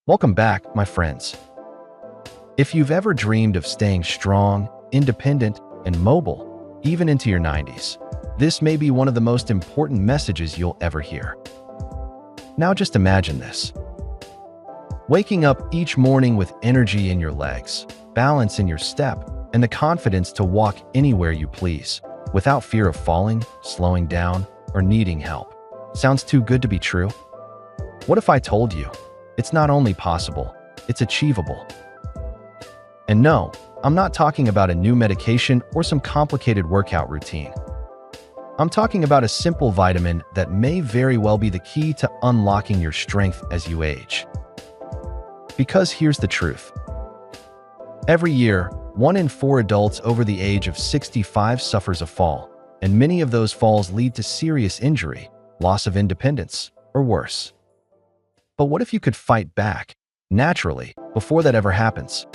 Welcome back, my friends. If you've ever dreamed of staying strong, independent, and mobile, even into your 90s, this may be one of the most important messages you'll ever hear. Now just imagine this. Waking up each morning with energy in your legs, balance in your step, and the confidence to walk anywhere you please, without fear of falling, slowing down, or needing help. Sounds too good to be true? What if I told you? It's not only possible, it's achievable. And no, I'm not talking about a new medication or some complicated workout routine. I'm talking about a simple vitamin that may very well be the key to unlocking your strength as you age. Because here's the truth. Every year, 1 in 4 adults over the age of 65 suffers a fall, and many of those falls lead to serious injury, loss of independence, or worse. But what if you could fight back, naturally, before that ever happens?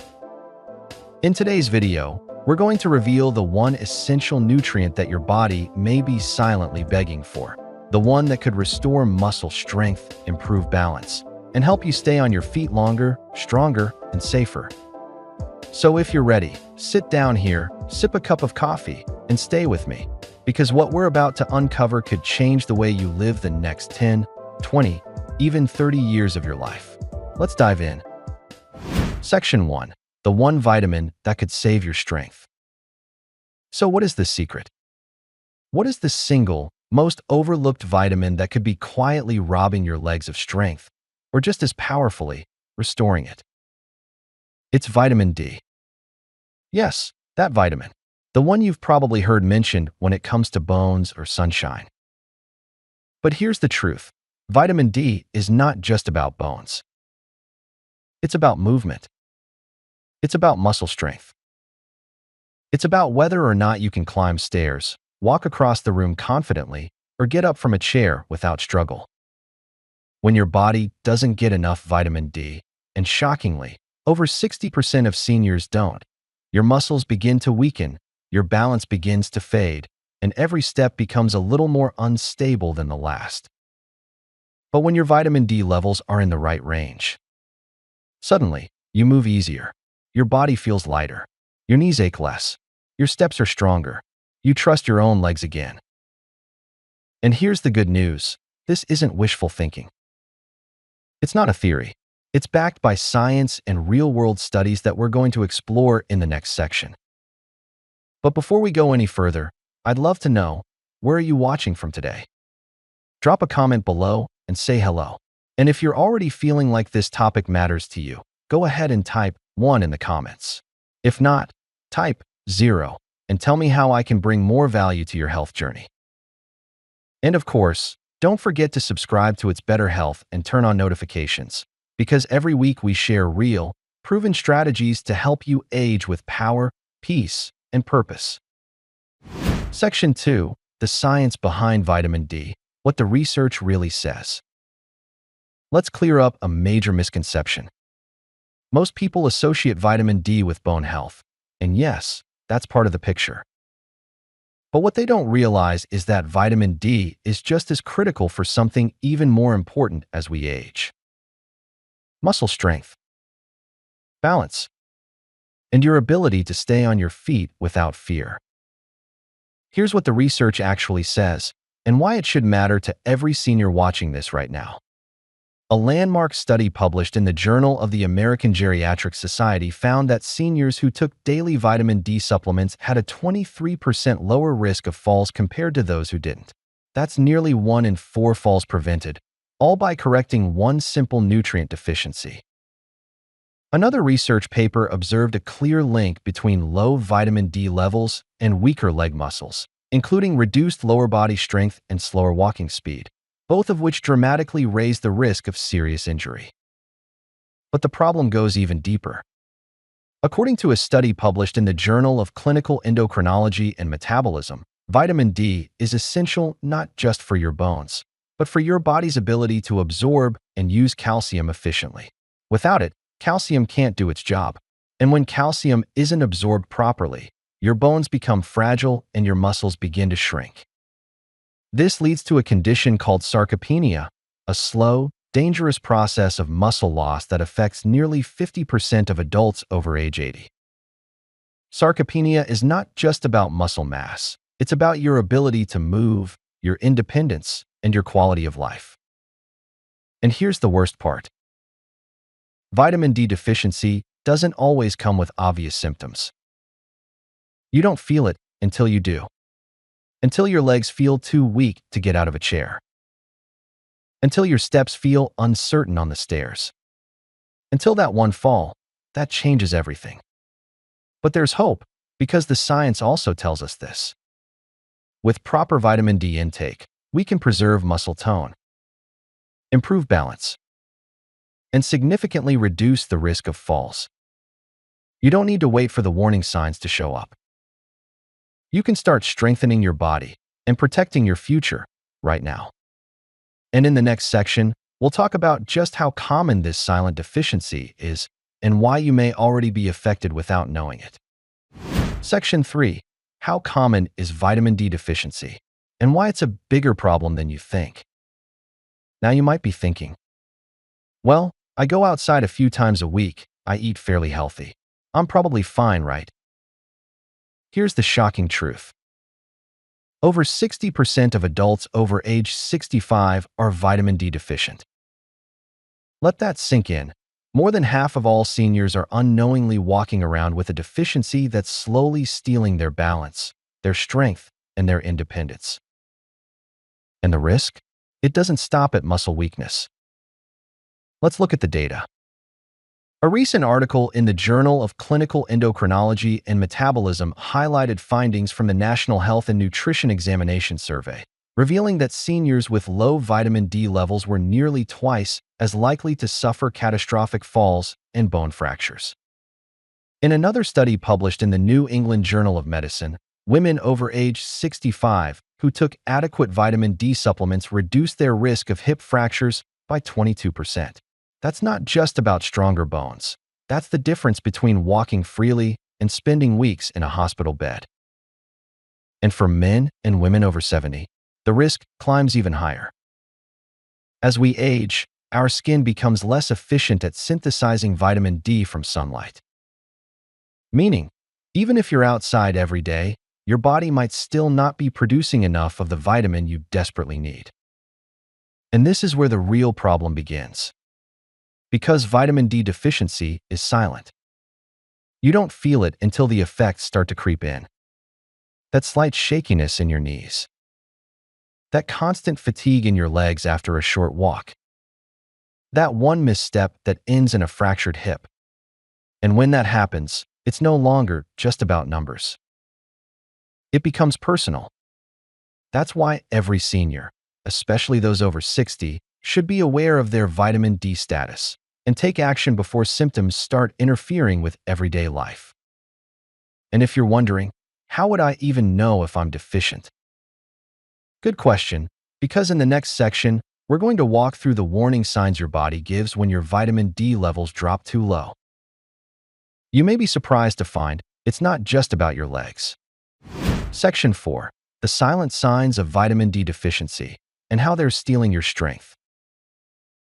In today's video, we're going to reveal the one essential nutrient that your body may be silently begging for, the one that could restore muscle strength, improve balance, and help you stay on your feet longer, stronger, and safer. So if you're ready, sit down here, sip a cup of coffee, and stay with me, because what we're about to uncover could change the way you live the next 10, 20, even 30 years of your life. Let's dive in. Section 1. The one vitamin that could save your strength. So what is the secret? What is the single, most overlooked vitamin that could be quietly robbing your legs of strength, or just as powerfully, restoring it? It's vitamin D. Yes, that vitamin. The one you've probably heard mentioned when it comes to bones or sunshine. But here's the truth. Vitamin D is not just about bones. It's about movement. It's about muscle strength. It's about whether or not you can climb stairs, walk across the room confidently, or get up from a chair without struggle. When your body doesn't get enough vitamin D, and shockingly, over 60% of seniors don't, your muscles begin to weaken, your balance begins to fade, and every step becomes a little more unstable than the last. But when your vitamin D levels are in the right range, suddenly, you move easier. Your body feels lighter. Your knees ache less. Your steps are stronger. You trust your own legs again. And here's the good news. This isn't wishful thinking. It's not a theory. It's backed by science and real-world studies that we're going to explore in the next section. But before we go any further, I'd love to know, where are you watching from today? Drop a comment below and say hello. And if you're already feeling like this topic matters to you, go ahead and type 1 in the comments. If not, type 0 and tell me how I can bring more value to your health journey. And of course, don't forget to subscribe to It's Better Health and turn on notifications, because every week we share real, proven strategies to help you age with power, peace, and purpose. Section 2. The science behind vitamin D. What the research really says. Let's clear up a major misconception. Most people associate vitamin D with bone health, and yes, that's part of the picture. But what they don't realize is that vitamin D is just as critical for something even more important as we age. Muscle strength, balance, and your ability to stay on your feet without fear. Here's what the research actually says, and why it should matter to every senior watching this right now. A landmark study published in the Journal of the American Geriatric Society found that seniors who took daily vitamin D supplements had a 23% lower risk of falls compared to those who didn't. That's nearly 1 in 4 falls prevented, all by correcting one simple nutrient deficiency. Another research paper observed a clear link between low vitamin D levels and weaker leg muscles, including reduced lower body strength and slower walking speed, both of which dramatically raise the risk of serious injury. But the problem goes even deeper. According to a study published in the Journal of Clinical Endocrinology and Metabolism, vitamin D is essential not just for your bones, but for your body's ability to absorb and use calcium efficiently. Without it, calcium can't do its job. And when calcium isn't absorbed properly, your bones become fragile and your muscles begin to shrink. This leads to a condition called sarcopenia, a slow, dangerous process of muscle loss that affects nearly 50% of adults over age 80. Sarcopenia is not just about muscle mass. It's about your ability to move, your independence, and your quality of life. And here's the worst part. Vitamin D deficiency doesn't always come with obvious symptoms. You don't feel it until you do. Until your legs feel too weak to get out of a chair. Until your steps feel uncertain on the stairs. Until that one fall, that changes everything. But there's hope, because the science also tells us this. With proper vitamin D intake, we can preserve muscle tone, improve balance, and significantly reduce the risk of falls. You don't need to wait for the warning signs to show up. You can start strengthening your body and protecting your future right now. And in the next section, we'll talk about just how common this silent deficiency is and why you may already be affected without knowing it. Section 3. How common is vitamin D deficiency and why it's a bigger problem than you think. Now you might be thinking, well, I go outside a few times a week, I eat fairly healthy. I'm probably fine, right? Here's the shocking truth. Over 60% of adults over age 65 are vitamin D deficient. Let that sink in. More than half of all seniors are unknowingly walking around with a deficiency that's slowly stealing their balance, their strength, and their independence. And the risk? It doesn't stop at muscle weakness. Let's look at the data. A recent article in the Journal of Clinical Endocrinology and Metabolism highlighted findings from the National Health and Nutrition Examination Survey, revealing that seniors with low vitamin D levels were nearly twice as likely to suffer catastrophic falls and bone fractures. In another study published in the New England Journal of Medicine, women over age 65 who took adequate vitamin D supplements reduced their risk of hip fractures by 22%. That's not just about stronger bones. That's the difference between walking freely and spending weeks in a hospital bed. And for men and women over 70, the risk climbs even higher. As we age, our skin becomes less efficient at synthesizing vitamin D from sunlight. Meaning, even if you're outside every day, your body might still not be producing enough of the vitamin you desperately need. And this is where the real problem begins. Because vitamin D deficiency is silent. You don't feel it until the effects start to creep in. That slight shakiness in your knees. That constant fatigue in your legs after a short walk. That one misstep that ends in a fractured hip. And when that happens, it's no longer just about numbers. It becomes personal. That's why every senior, especially those over 60, should be aware of their vitamin D status and take action before symptoms start interfering with everyday life. And if you're wondering, how would I even know if I'm deficient? Good question, because in the next section, we're going to walk through the warning signs your body gives when your vitamin D levels drop too low. You may be surprised to find it's not just about your legs. Section 4. The silent signs of vitamin D deficiency and how they're stealing your strength.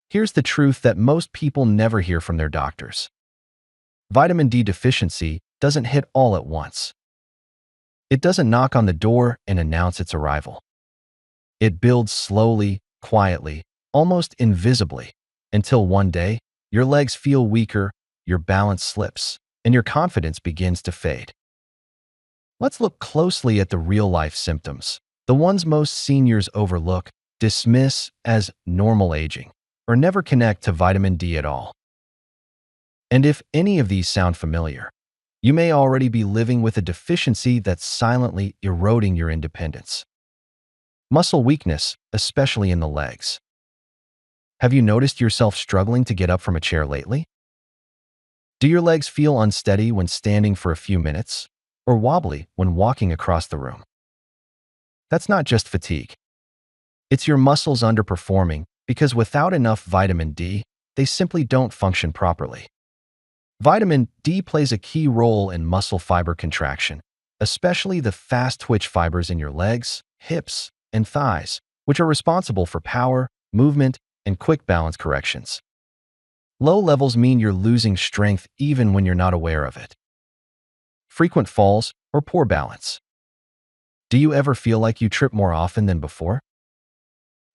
Here's the truth that most people never hear from their doctors. Vitamin D deficiency doesn't hit all at once. It doesn't knock on the door and announce its arrival. It builds slowly, quietly, almost invisibly, until one day, your legs feel weaker, your balance slips, and your confidence begins to fade. Let's look closely at the real-life symptoms, the ones most seniors overlook, dismiss as normal aging, or never connect to vitamin D at all. And if any of these sound familiar, you may already be living with a deficiency that's silently eroding your independence. Muscle weakness, especially in the legs. Have you noticed yourself struggling to get up from a chair lately? Do your legs feel unsteady when standing for a few minutes, or wobbly when walking across the room? That's not just fatigue. It's your muscles underperforming because without enough vitamin D, they simply don't function properly. Vitamin D plays a key role in muscle fiber contraction, especially the fast-twitch fibers in your legs, hips, and thighs, which are responsible for power, movement, and quick balance corrections. Low levels mean you're losing strength even when you're not aware of it. Frequent falls or poor balance. Do you ever feel like you trip more often than before?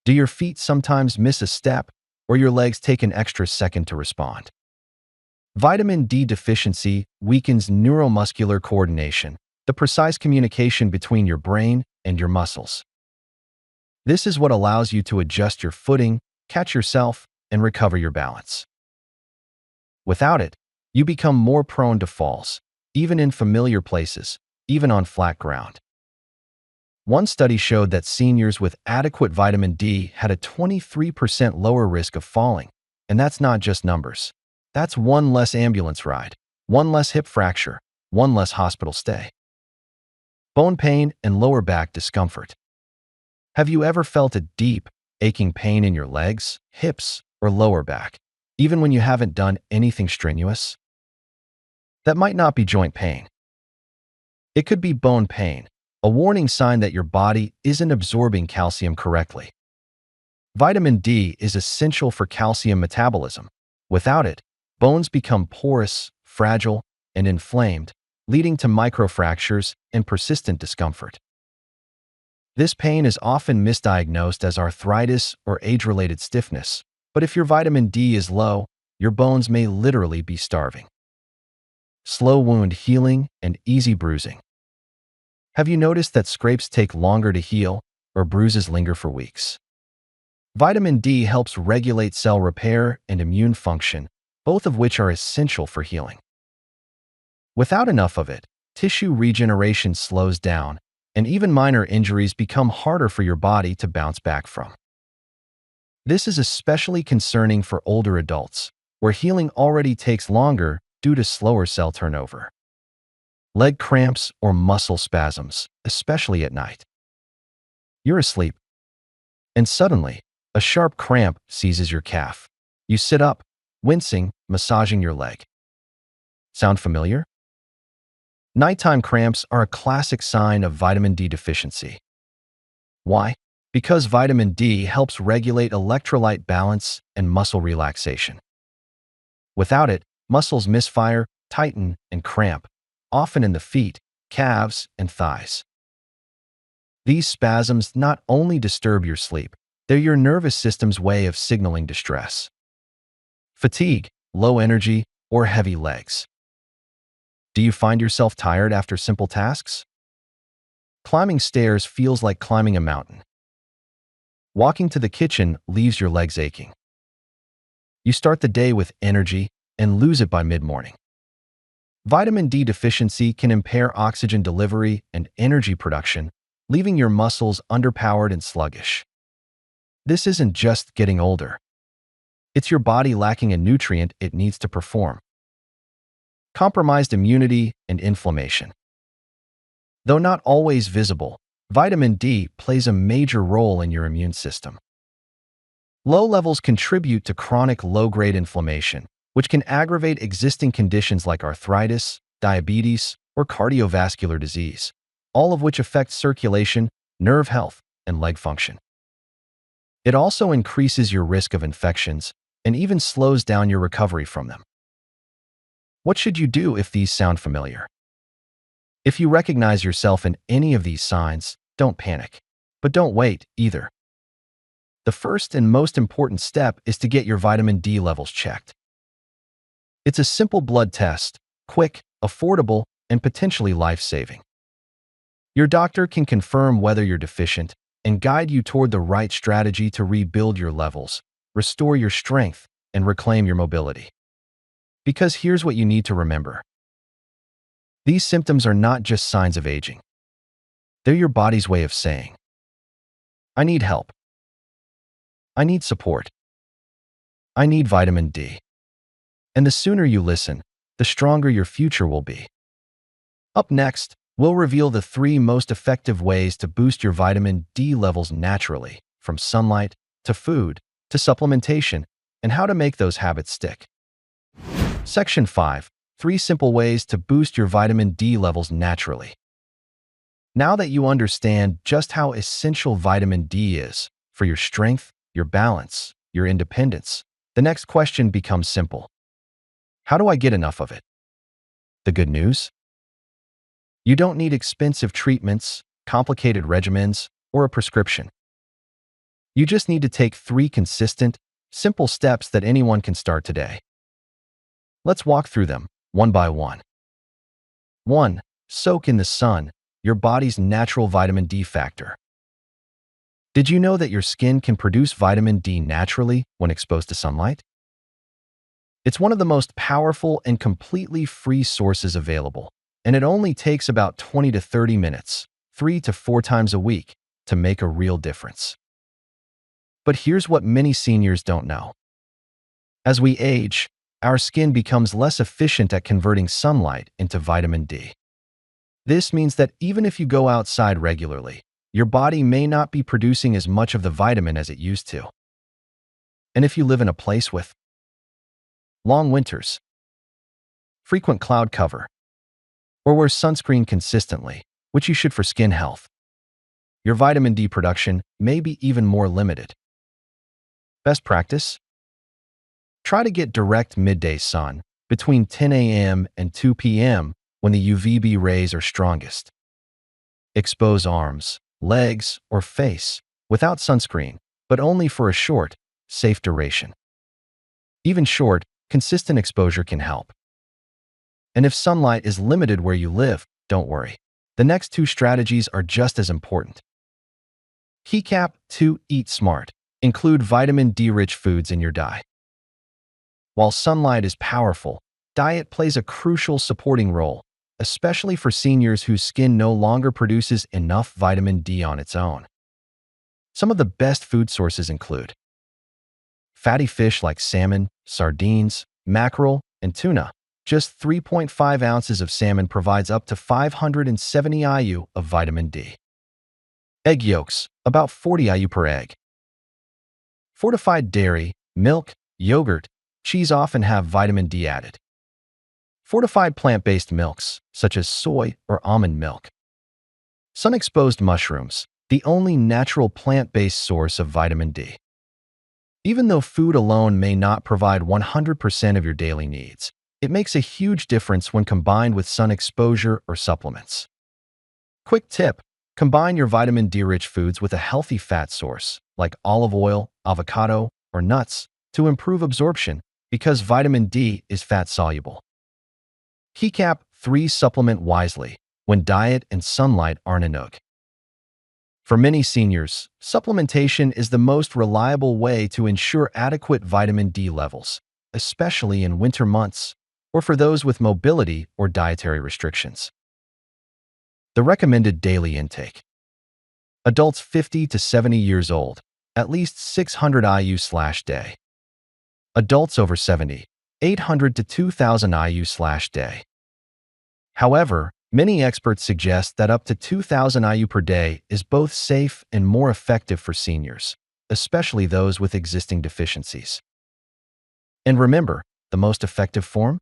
Do your feet sometimes miss a step, or your legs take an extra second to respond? Vitamin D deficiency weakens neuromuscular coordination, the precise communication between your brain and your muscles. This is what allows you to adjust your footing, catch yourself, and recover your balance. Without it, you become more prone to falls, even in familiar places, even on flat ground. One study showed that seniors with adequate vitamin D had a 23% lower risk of falling, and that's not just numbers. That's one less ambulance ride, one less hip fracture, one less hospital stay. Bone pain and lower back discomfort. Have you ever felt a deep, aching pain in your legs, hips, or lower back, even when you haven't done anything strenuous? That might not be joint pain. It could be bone pain, a warning sign that your body isn't absorbing calcium correctly. Vitamin D is essential for calcium metabolism. Without it, bones become porous, fragile, and inflamed, leading to microfractures and persistent discomfort. This pain is often misdiagnosed as arthritis or age-related stiffness, but if your vitamin D is low, your bones may literally be starving. Slow wound healing and easy bruising. Have you noticed that scrapes take longer to heal or bruises linger for weeks? Vitamin D helps regulate cell repair and immune function, both of which are essential for healing. Without enough of it, tissue regeneration slows down, and even minor injuries become harder for your body to bounce back from. This is especially concerning for older adults, where healing already takes longer due to slower cell turnover. Leg cramps or muscle spasms, especially at night. You're asleep, and suddenly, a sharp cramp seizes your calf. You sit up, wincing, massaging your leg. Sound familiar? Nighttime cramps are a classic sign of vitamin D deficiency. Why? Because vitamin D helps regulate electrolyte balance and muscle relaxation. Without it, muscles misfire, tighten, and cramp, often in the feet, calves, and thighs. These spasms not only disturb your sleep, they're your nervous system's way of signaling distress. Fatigue, low energy, or heavy legs. Do you find yourself tired after simple tasks? Climbing stairs feels like climbing a mountain. Walking to the kitchen leaves your legs aching. You start the day with energy and lose it by mid-morning. Vitamin D deficiency can impair oxygen delivery and energy production, leaving your muscles underpowered and sluggish. This isn't just getting older. It's your body lacking a nutrient it needs to perform. Compromised immunity and inflammation. Though not always visible, vitamin D plays a major role in your immune system. Low levels contribute to chronic low-grade inflammation, which can aggravate existing conditions like arthritis, diabetes, or cardiovascular disease, all of which affect circulation, nerve health, and leg function. It also increases your risk of infections and even slows down your recovery from them. What should you do if these sound familiar? If you recognize yourself in any of these signs, don't panic. But don't wait, either. The first and most important step is to get your vitamin D levels checked. It's a simple blood test, quick, affordable, and potentially life-saving. Your doctor can confirm whether you're deficient and guide you toward the right strategy to rebuild your levels, restore your strength, and reclaim your mobility. Because here's what you need to remember. These symptoms are not just signs of aging. They're your body's way of saying, I need help. I need support. I need vitamin D. And the sooner you listen, the stronger your future will be. Up next, we'll reveal the 3 most effective ways to boost your vitamin D levels naturally, from sunlight, to food, to supplementation, and how to make those habits stick. Section 5. 3 simple ways to boost your vitamin D levels naturally. Now that you understand just how essential vitamin D is for your strength, your balance, your independence, the next question becomes simple. How do I get enough of it? The good news? You don't need expensive treatments, complicated regimens, or a prescription. You just need to take 3 consistent, simple steps that anyone can start today. Let's walk through them, one by one. 1. Soak in the sun, your body's natural vitamin D factor. Did you know that your skin can produce vitamin D naturally when exposed to sunlight? It's one of the most powerful and completely free sources available, and it only takes about 20 to 30 minutes, 3 to 4 times a week, to make a real difference. But here's what many seniors don't know. As we age, our skin becomes less efficient at converting sunlight into vitamin D. This means that even if you go outside regularly, your body may not be producing as much of the vitamin as it used to. And if you live in a place with long winters, frequent cloud cover, or wear sunscreen consistently, which you should for skin health, your vitamin D production may be even more limited. Best practice? Try to get direct midday sun between 10 a.m. and 2 p.m. when the UVB rays are strongest. Expose arms, legs, or face without sunscreen, but only for a short, safe duration. Even short, consistent exposure can help. And if sunlight is limited where you live, don't worry. The next 2 strategies are just as important. Keycap 2. Eat smart. Include vitamin D-rich foods in your diet. While sunlight is powerful, diet plays a crucial supporting role, especially for seniors whose skin no longer produces enough vitamin D on its own. Some of the best food sources include fatty fish like salmon, sardines, mackerel, and tuna. Just 3.5 ounces of salmon provides up to 570 IU of vitamin D. Egg yolks, about 40 IU per egg. Fortified dairy, milk, yogurt, cheese often have vitamin D added. Fortified plant-based milks, such as soy or almond milk. Sun-exposed mushrooms, the only natural plant-based source of vitamin D. Even though food alone may not provide 100% of your daily needs, it makes a huge difference when combined with sun exposure or supplements. Quick tip: combine your vitamin D-rich foods with a healthy fat source, like olive oil, avocado, or nuts, to improve absorption, because vitamin D is fat-soluble. Keycap 3. Supplement wisely when diet and sunlight aren't enough. For many seniors, supplementation is the most reliable way to ensure adequate vitamin D levels, especially in winter months or for those with mobility or dietary restrictions. The recommended daily intake. Adults 50 to 70 years old, at least 600 IU/day. Adults over 70, 800 to 2,000 IU/day. However, many experts suggest that up to 2,000 IU per day is both safe and more effective for seniors, especially those with existing deficiencies. And remember, the most effective form?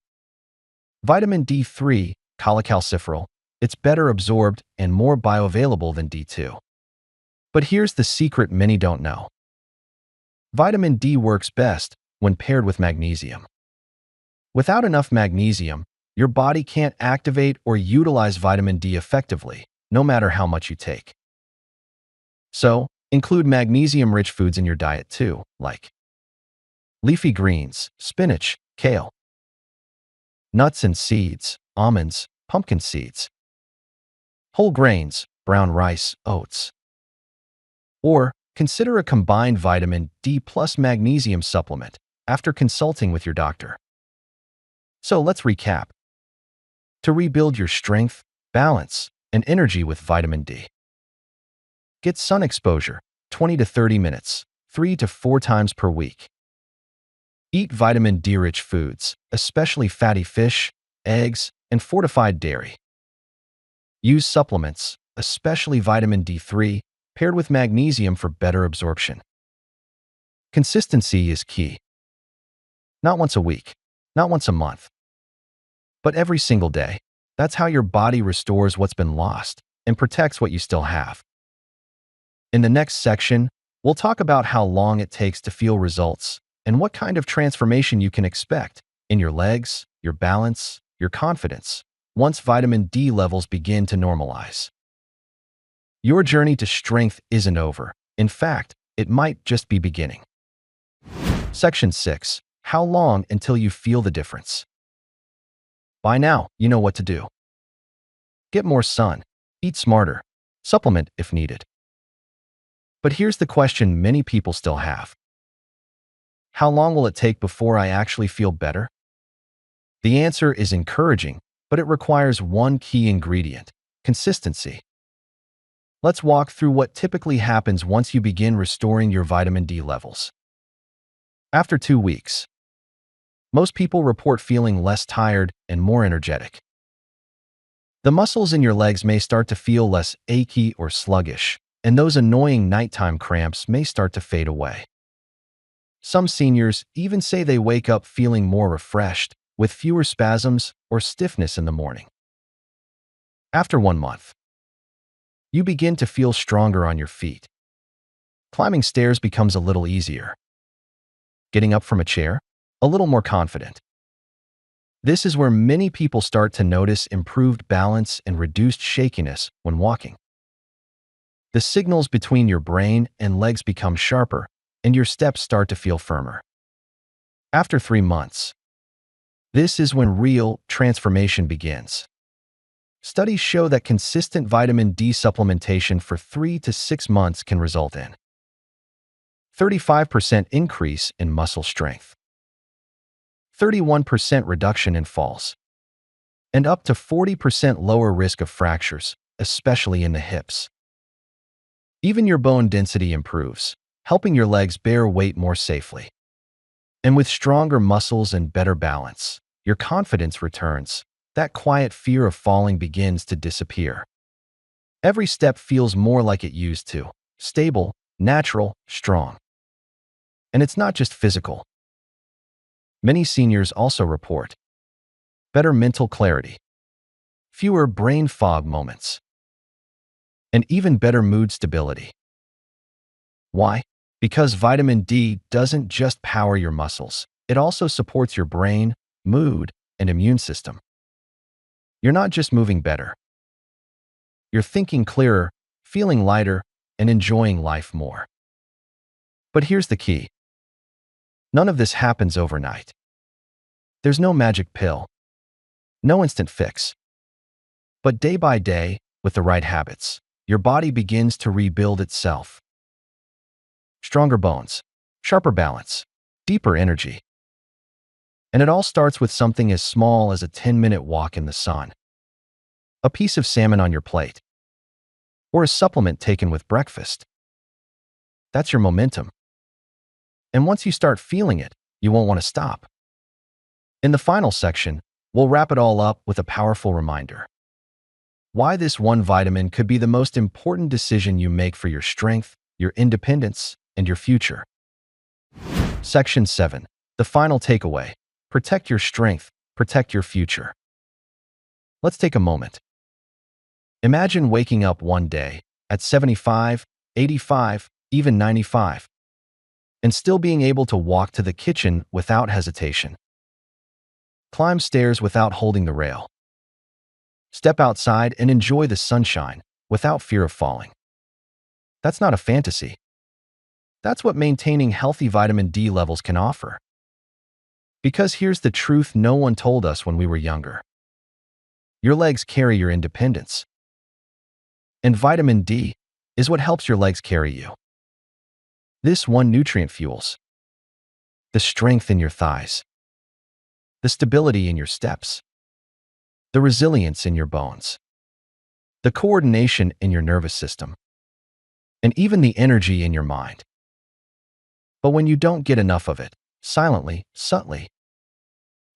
Vitamin D3, cholecalciferol. It's better absorbed and more bioavailable than D2. But here's the secret many don't know. Vitamin D works best when paired with magnesium. Without enough magnesium, your body can't activate or utilize vitamin D effectively, no matter how much you take. So, include magnesium-rich foods in your diet too, like leafy greens, spinach, kale, nuts and seeds, almonds, pumpkin seeds, whole grains, brown rice, oats. Or consider a combined vitamin D plus magnesium supplement after consulting with your doctor. So let's recap. To rebuild your strength, balance, and energy with vitamin D. Get sun exposure, 20 to 30 minutes, 3 to 4 times per week. Eat vitamin D-rich foods, especially fatty fish, eggs, and fortified dairy. Use supplements, especially vitamin D3, paired with magnesium for better absorption. Consistency is key. Not once a week, not once a month, but every single day. That's how your body restores what's been lost and protects what you still have. In the next section, We'll talk about how long it takes to feel results and what kind of transformation you can expect in your legs, your balance, your confidence, once vitamin D levels begin to normalize. Your journey to strength isn't over. In fact, it might just be beginning. Section 6. How long until you feel the difference? By now, you know what to do. Get more sun, eat smarter, supplement if needed. But here's the question many people still have. How long will it take before I actually feel better? The answer is encouraging, but it requires one key ingredient: consistency. Let's walk through what typically happens once you begin restoring your vitamin D levels. After 2 weeks, most people report feeling less tired and more energetic. The muscles in your legs may start to feel less achy or sluggish, and those annoying nighttime cramps may start to fade away. Some seniors even say they wake up feeling more refreshed, with fewer spasms or stiffness in the morning. After 1 month, you begin to feel stronger on your feet. Climbing stairs becomes a little easier. Getting up from a chair, a little more confident. This is where many people start to notice improved balance and reduced shakiness when walking. The signals between your brain and legs become sharper, and your steps start to feel firmer. After 3 months, this is when real transformation begins. Studies show that consistent vitamin D supplementation for 3 to 6 months can result in 35% increase in muscle strength, 31% reduction in falls, and up to 40% lower risk of fractures, especially in the hips. Even your bone density improves, helping your legs bear weight more safely. And with stronger muscles and better balance, your confidence returns. That quiet fear of falling begins to disappear. Every step feels more like it used to: stable, natural, strong. And it's not just physical. Many seniors also report better mental clarity, fewer brain fog moments, and even better mood stability. Why? Because vitamin D doesn't just power your muscles, it also supports your brain, mood, and immune system. You're not just moving better. You're thinking clearer, feeling lighter, and enjoying life more. But here's the key. None of this happens overnight. There's no magic pill, no instant fix. But day by day, with the right habits, your body begins to rebuild itself. Stronger bones, sharper balance, deeper energy. And it all starts with something as small as a 10-minute walk in the sun, a piece of salmon on your plate, or a supplement taken with breakfast. That's your momentum. And once you start feeling it, you won't want to stop. In the final section, we'll wrap it all up with a powerful reminder: why this one vitamin could be the most important decision you make for your strength, your independence, and your future. Section 7. The final takeaway: protect your strength, protect your future. Let's take a moment. Imagine waking up one day at 75, 85, even 95, and still being able to walk to the kitchen without hesitation. Climb stairs without holding the rail. Step outside and enjoy the sunshine without fear of falling. That's not a fantasy. That's what maintaining healthy vitamin D levels can offer. Because here's the truth no one told us when we were younger. Your legs carry your independence. And vitamin D is what helps your legs carry you. This one nutrient fuels the strength in your thighs, the stability in your steps, the resilience in your bones, the coordination in your nervous system, and even the energy in your mind. But when you don't get enough of it, silently, subtly,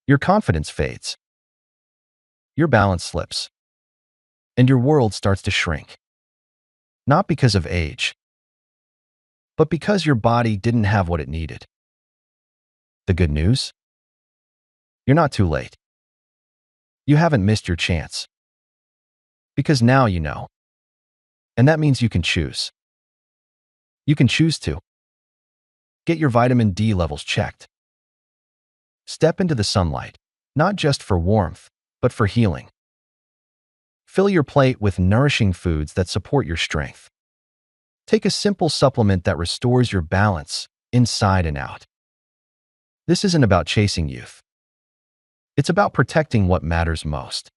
your confidence fades, your balance slips, and your world starts to shrink. Not because of age, but because your body didn't have what it needed. The good news? You're not too late. You haven't missed your chance. Because now you know. And that means you can choose. You can choose to get your vitamin D levels checked. Step into the sunlight, not just for warmth, but for healing. Fill your plate with nourishing foods that support your strength. Take a simple supplement that restores your balance inside and out. This isn't about chasing youth. It's about protecting what matters most: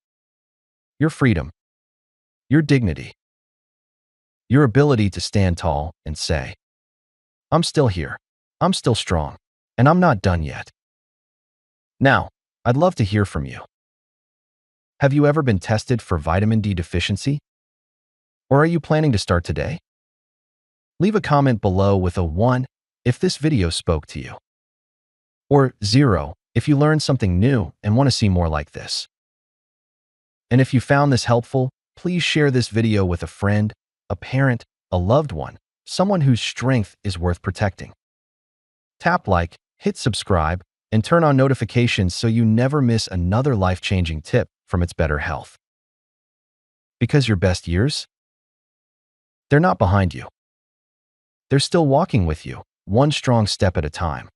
your freedom, your dignity, your ability to stand tall and say, "I'm still here, I'm still strong, and I'm not done yet." Now, I'd love to hear from you. Have you ever been tested for vitamin D deficiency? Or are you planning to start today? Leave a comment below with a 1 if this video spoke to you, or 0 if you learned something new and want to see more like this. And if you found this helpful, please share this video with a friend, a parent, a loved one, someone whose strength is worth protecting. Tap like, hit subscribe, and turn on notifications so you never miss another life-changing tip from It's Better Health. Because your best years, they're not behind you. They're still walking with you, one strong step at a time.